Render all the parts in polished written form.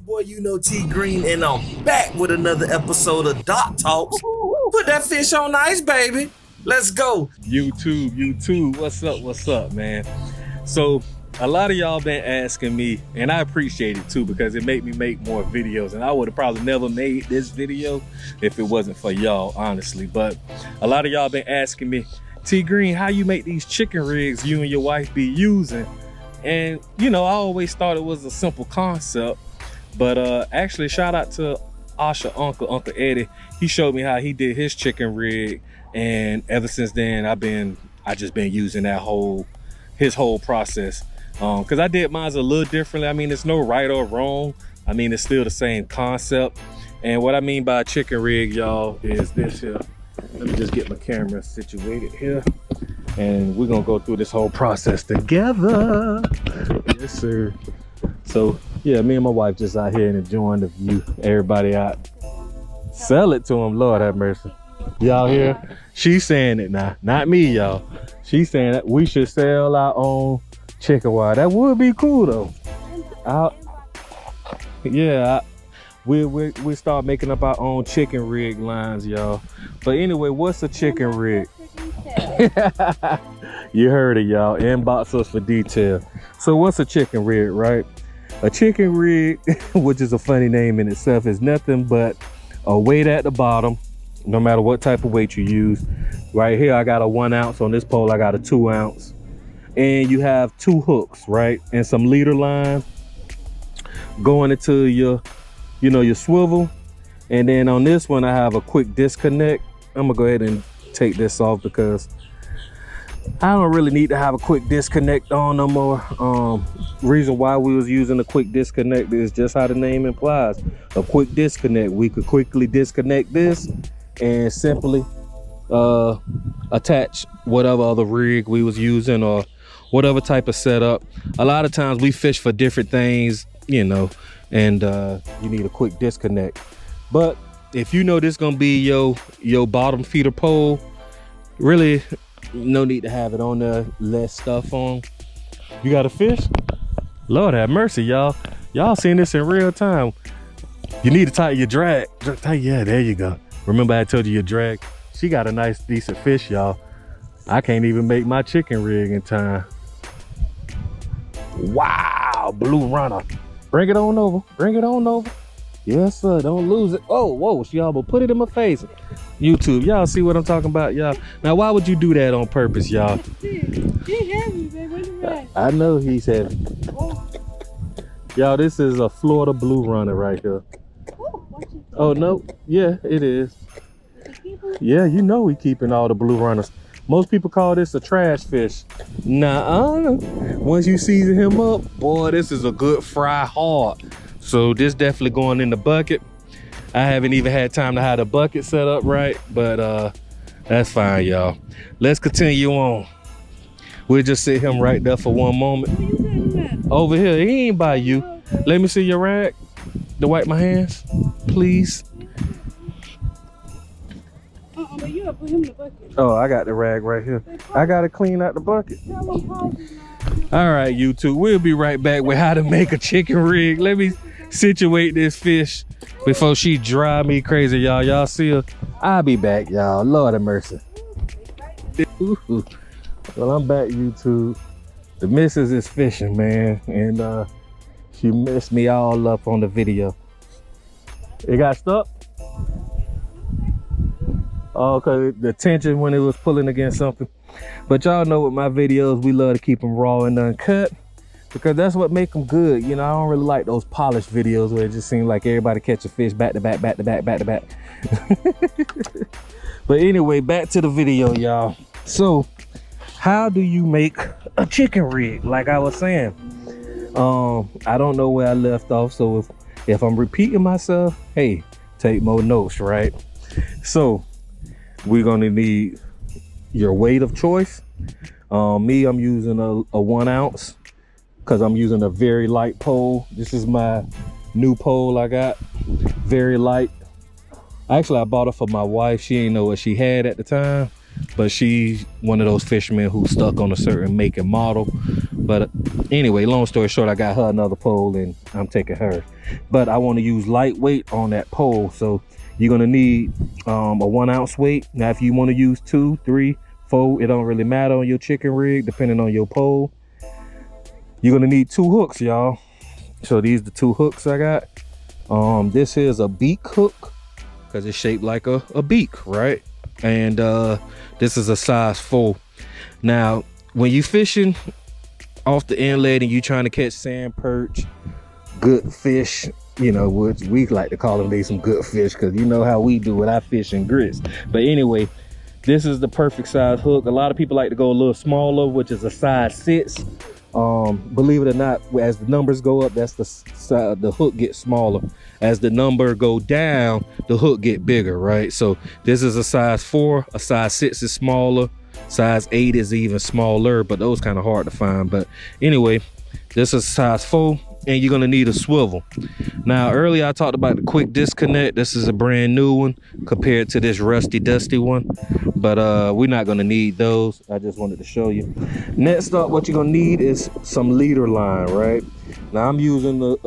boy, you know, T Green, and I'm back with another episode of Doc Talks. Put that fish on ice, baby. Let's go. YouTube, what's up, man? So a lot of y'all been asking me, and I appreciate it too, because it made me make more videos, and I would have probably never made this video if it wasn't for y'all, honestly. But a lot of y'all been asking me, T Green, how you make these chicken rigs you and your wife be using? And you know, I always thought it was a simple concept, but actually shout out to Asha Uncle Eddie. He showed me how he did his chicken rig, and ever since then I just been using his whole process. Because I did mine a little differently. I mean, it's no right or wrong. I mean, it's still the same concept. And what I mean by a chicken rig, y'all, is this here. Let me just get my camera situated here, and we're gonna go through this whole process together. Yes, sir. So yeah, me and my wife just out here and enjoying the view. Everybody out. Sell it to them, Lord have mercy. Y'all hear? She's saying it now, not me, y'all. She's saying that we should sell our own chicken wire. That would be cool though. We start making up our own chicken rig lines, y'all. But anyway, what's a chicken rig? You heard it, y'all. Inbox us for detail. So what's a chicken rig, right? A chicken rig, which is a funny name in itself, is nothing but a weight at the bottom, no matter what type of weight you use. Right here, I got a 1 ounce. On this pole, I got a 2 ounce. And you have 2 hooks, right? And some leader line going into your swivel. And then on this one, I have a quick disconnect. I'm gonna go ahead and take this off because I don't really need to have a quick disconnect on no more. Reason why we was using a quick disconnect is just how the name implies. A quick disconnect. We could quickly disconnect this and simply attach whatever other rig we was using or whatever type of setup. A lot of times we fish for different things, you know, and you need a quick disconnect. But if you know this gonna be your bottom feeder pole, really no need to have it on there. Less stuff on. You got a fish? Lord have mercy, y'all seeing this in real time. You need to tighten your drag. Yeah, there you go. Remember I told you your drag? She got a nice decent fish, y'all. I can't even make my chicken rig in time. Wow, blue runner. Bring it on over. Yes, sir, don't lose it. Oh, whoa, y'all, but put it in my face. YouTube, y'all see what I'm talking about, y'all? Now, why would you do that on purpose, y'all? He heavy, baby. I know he's heavy. Y'all, this is a Florida blue runner right here. Oh, no, yeah, it is. Yeah, you know we keeping all the blue runners. Most people call this a trash fish. Nah, once you season him up, boy, this is a good fry hard. So this definitely going in the bucket. I haven't even had time to have the bucket set up right, but that's fine, y'all. Let's continue on. We'll just sit him right there for one moment. Over here, he ain't by you. Let me see your rag to wipe my hands, please. But you gotta put him in the bucket. Oh, I got the rag right here. I gotta clean out the bucket. All right, YouTube, we'll be right back with how to make a chicken rig. Let me situate this fish before she drive me crazy, y'all. Y'all see her? I'll be back, y'all. Lord have mercy. Ooh. Well, I'm back, YouTube. The missus is fishing, man, and she messed me all up on the video. It got stuck? Oh, okay, the tension when it was pulling against something. But y'all know with my videos, we love to keep them raw and uncut because that's what make them good. You know, I don't really like those polished videos where it just seems like everybody catch a fish back to back. But anyway, back to the video, y'all. So how do you make a chicken rig? Like I was saying, I don't know where I left off. So if I'm repeating myself, hey, take more notes, right? So we're gonna need your weight of choice. Me, I'm using a 1 ounce because I'm using a very light pole. This is my new pole I got, very light. Actually, I bought it for my wife. She didn't know what she had at the time, but she's one of those fishermen who stuck on a certain make and model. But Anyway, long story short, I got her another pole and I'm taking hers. But I want to use lightweight on that pole. So you're gonna need a 1 ounce weight. Now, if you want to use 2, 3, 4, it don't really matter on your chicken rig, depending on your pole. You're gonna need 2 hooks, y'all. So these are the 2 hooks I got. This is a beak hook because it's shaped like a beak, right? And this is a size 4. Now, when you fishing off the inlet and you trying to catch sand perch, good fish, you know, which we like to call them, they some good fish, because you know how we do it, I fish and grits. But anyway, this is the perfect size hook. A lot of people like to go a little smaller, which is a size 6. Believe it or not, as the numbers go up, that's the hook gets smaller. As the number go down, the hook get bigger, right? So this is a size 4, a size 6 is smaller, size 8 is even smaller, but those kind of hard to find. But anyway, this is size 4, and you're gonna need a swivel. Now, earlier I talked about the quick disconnect. This is a brand new one compared to this rusty dusty one, but we're not gonna need those. I just wanted to show you. Next up, what you're gonna need is some leader line, right? Now I'm using the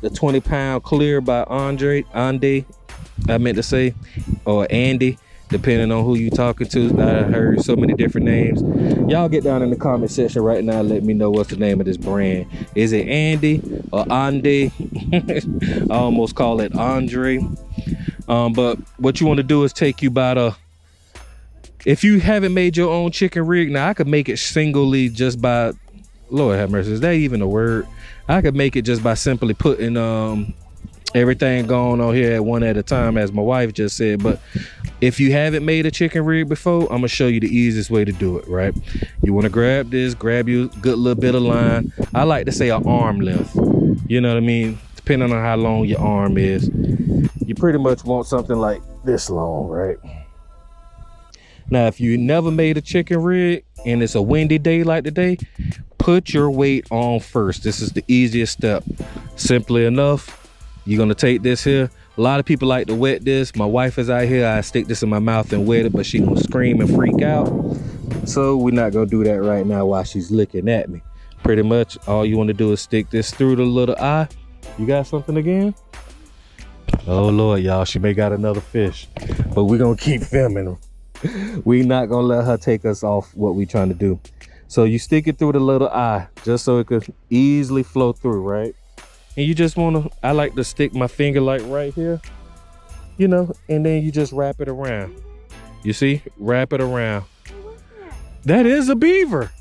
20-pound clear by Andy, I meant to say, or Andy, depending on who you talking to. I heard so many different names. Y'all get down in the comment section right now and let me know what's the name of this brand. Is it Andy or Andy? I almost call it Andre. But what you want to do is take you about if you haven't made your own chicken rig, now I could make it singly just by, Lord have mercy, is that even a word? I could make it just by simply putting everything going on here at one at a time, as my wife just said. But if you haven't made a chicken rig before, I'm gonna show you the easiest way to do it, right? You want to grab this, grab you a good little bit of line. I like to say an arm length, you know what I mean, depending on how long your arm is. You pretty much want something like this long, right? Now, if you never made a chicken rig and it's a windy day like today, put your weight on first. This is the easiest step. Simply enough, you're gonna take this here. A lot of people like to wet this. My wife is out here. I stick this in my mouth and wet it, but she gonna scream and freak out. So we're not gonna do that right now while she's looking at me. Pretty much all you wanna do is stick this through the little eye. You got something again? Oh Lord, y'all, she may got another fish, but we're gonna keep filming them. We not gonna let her take us off what we trying to do. So you stick it through the little eye just so it could easily flow through, right? And you just want to, I like to stick my finger like right here, you know, and then you just wrap it around. You see, wrap it around. That is a beaver.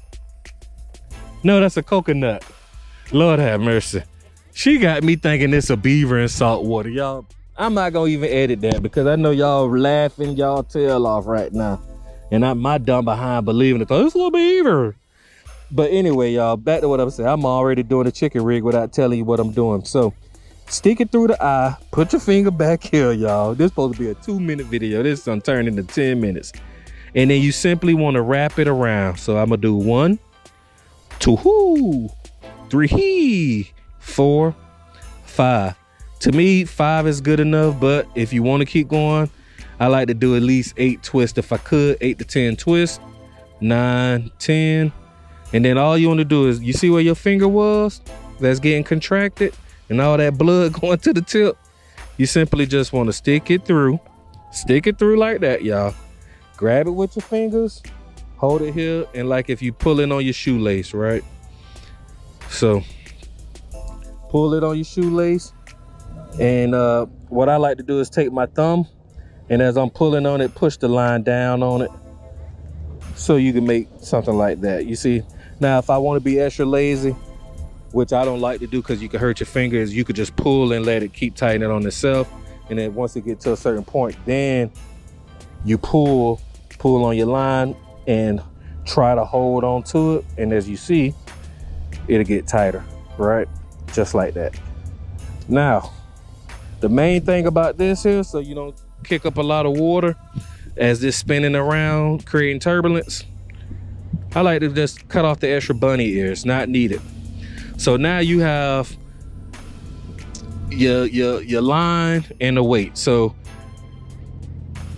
No, that's a coconut. Lord have mercy. She got me thinking it's a beaver in salt water, y'all. I'm not gonna even edit that because I know y'all laughing y'all tail off right now. And my dumb behind believing it's a little beaver. But anyway, y'all, back to what I'm saying. I'm already doing a chicken rig without telling you what I'm doing. So stick it through the eye, put your finger back here, y'all. This is supposed to be a 2-minute video. This is gonna turn into 10 minutes. And then you simply want to wrap it around. So I'm gonna do 1, 2, 3, 4, 5. To me, 5 is good enough, but if you want to keep going, I like to do at least 8 twists if I could, 8 to 10 twists, 9, 10. And then all you want to do is, you see where your finger was that's getting contracted and all that blood going to the tip? You simply just want to stick it through like that, y'all. Grab it with your fingers, hold it here, and like if you pulling on your shoelace, right? So pull it on your shoelace. And what I like to do is take my thumb, and as I'm pulling on it, push the line down on it so you can make something like that. You see, now if I want to be extra lazy, which I don't like to do because you can hurt your fingers, you could just pull and let it keep tightening on itself. And then once it gets to a certain point, then you pull on your line and try to hold on to it. And as you see, it'll get tighter, right? Just like that. Now, the main thing about this here, so you don't kick up a lot of water as this spinning around, creating turbulence, I like to just cut off the extra bunny ears, not needed. So now you have your line and the weight. So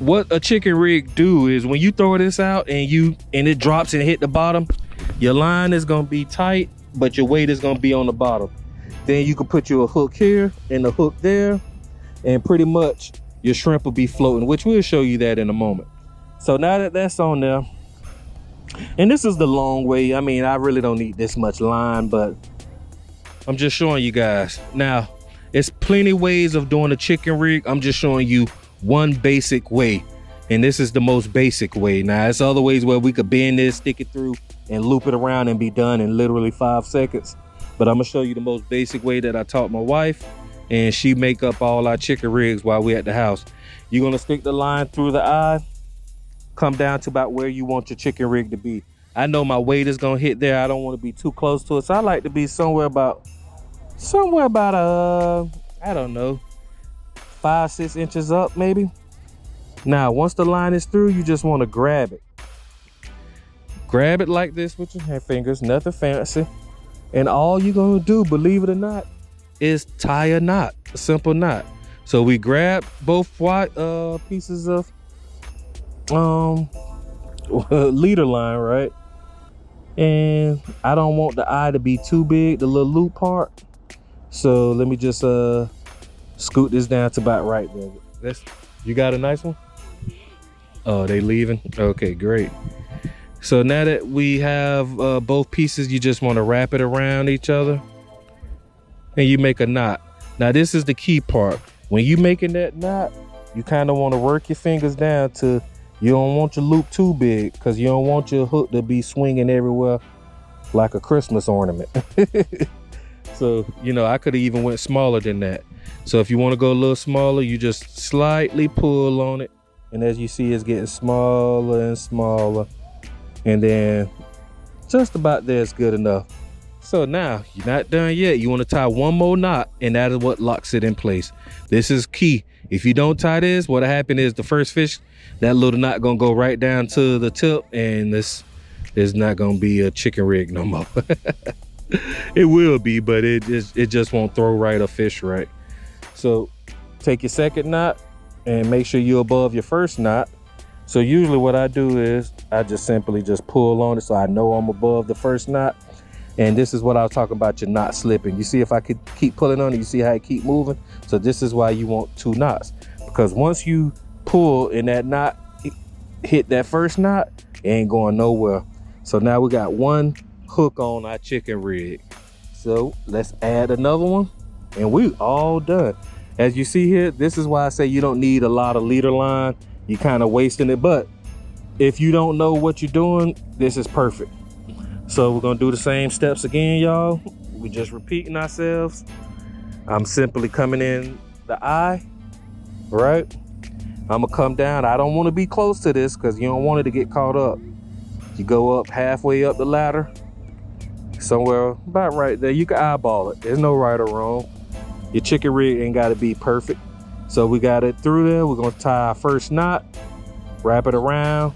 what a chicken rig do is when you throw this out and it drops and hit the bottom, your line is gonna be tight but your weight is gonna be on the bottom. Then you can put you a hook here and a hook there, and pretty much your shrimp will be floating, which we'll show you that in a moment. So now that that's on there, and this is the long way. I mean, I really don't need this much line, but I'm just showing you guys. Now, it's plenty ways of doing a chicken rig. I'm just showing you one basic way, and this is the most basic way. Now, there's other ways where we could bend this, stick it through, and loop it around and be done in literally 5 seconds. But I'm gonna show you the most basic way that I taught my wife, and she make up all our chicken rigs while we're at the house. You're gonna stick the line through the eye, come down to about where you want your chicken rig to be. I know my weight is gonna hit there. I don't want to be too close to it, so I like to be somewhere about I don't know, 5-6 inches up maybe. Now, once the line is through, you just want to grab it. Grab it like this with your hand fingers, nothing fancy. And all you're gonna do, believe it or not, is tie a knot, a simple knot. So we grab both pieces of leader line, right? And I don't want the eye to be too big, the little loop part. So let me just scoot this down to about right there. You got a nice one? Oh, they leaving? Okay, great. So now that we have both pieces, you just want to wrap it around each other and you make a knot. Now this is the key part. When you making that knot, you kind of want to work your fingers down to, you don't want your loop too big because you don't want your hook to be swinging everywhere like a Christmas ornament. So, you know, I could have even went smaller than that. So if you want to go a little smaller, you just slightly pull on it. And as you see, it's getting smaller and smaller. And then just about there is good enough. So now you're not done yet. You want to tie one more knot, and that is what locks it in place. This is key. If you don't tie this, what'll happen is the first fish, that little knot gonna go right down to the tip, and this is not gonna be a chicken rig no more. It will be, but it just won't throw right or fish right. So take your second knot and make sure you're above your first knot. So usually what I do is I just simply just pull on it so I know I'm above the first knot. And this is what I was talking about, your knot slipping. You see if I could keep pulling on it, you see how it keep moving? So this is why you want 2 knots. Because once you pull and that knot hit that first knot, it ain't going nowhere. So now we got 1 hook on our chicken rig. So let's add another one and we all done. As you see here, this is why I say you don't need a lot of leader line. You kind of wasting it, but if you don't know what you're doing, this is perfect. So we're gonna do the same steps again, y'all. We just repeating ourselves. I'm simply coming in the eye, right? I'm gonna come down. I don't want to be close to this because you don't want it to get caught up. You go up halfway up the ladder, somewhere about right there. You can eyeball it. There's no right or wrong. Your chicken rig ain't got to be perfect. So we got it through there. We're gonna tie our first knot, wrap it around.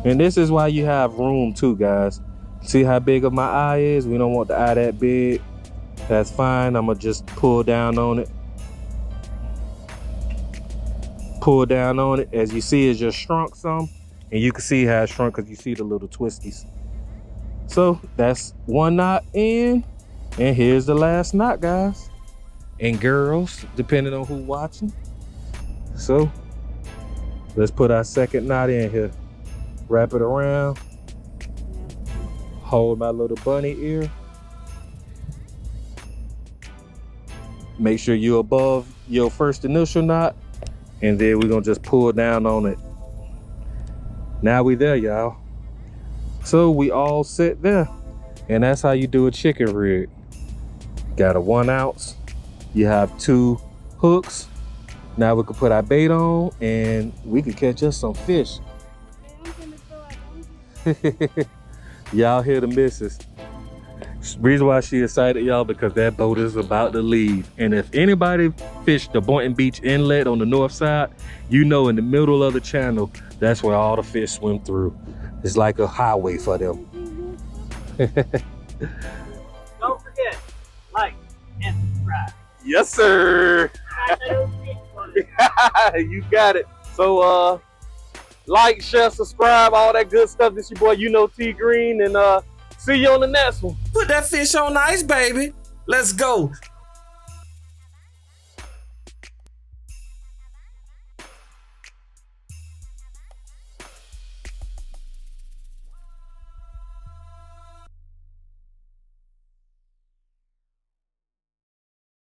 And this is why you have room too, guys. See how big of my eye is? We don't want the eye that big. That's fine. I'm gonna just pull down on it. Pull down on it. As you see, it just shrunk some. And you can see how it shrunk because you see the little twisties. So that's 1 knot in. And here's the last knot, guys. And girls, depending on who's watching. So let's put our second knot in here. Wrap it around. Hold my little bunny ear. Make sure you're above your first initial knot. And then we're gonna just pull down on it. Now we there, y'all. So we all set there. And that's how you do a chicken rig. Got a 1 ounce. You have 2 hooks. Now we can put our bait on and we can catch us some fish. Y'all hear the missus. Reason why she excited, y'all, because that boat is about to leave. And if anybody fished the Boynton Beach Inlet on the north side, you know in the middle of the channel, that's where all the fish swim through. It's like a highway for them. Don't forget, like and subscribe. Yes, sir. You got it. So Like, share, subscribe, all that good stuff. This your boy, T Green, and see you on the next one. Put that fish on ice, baby. Let's go.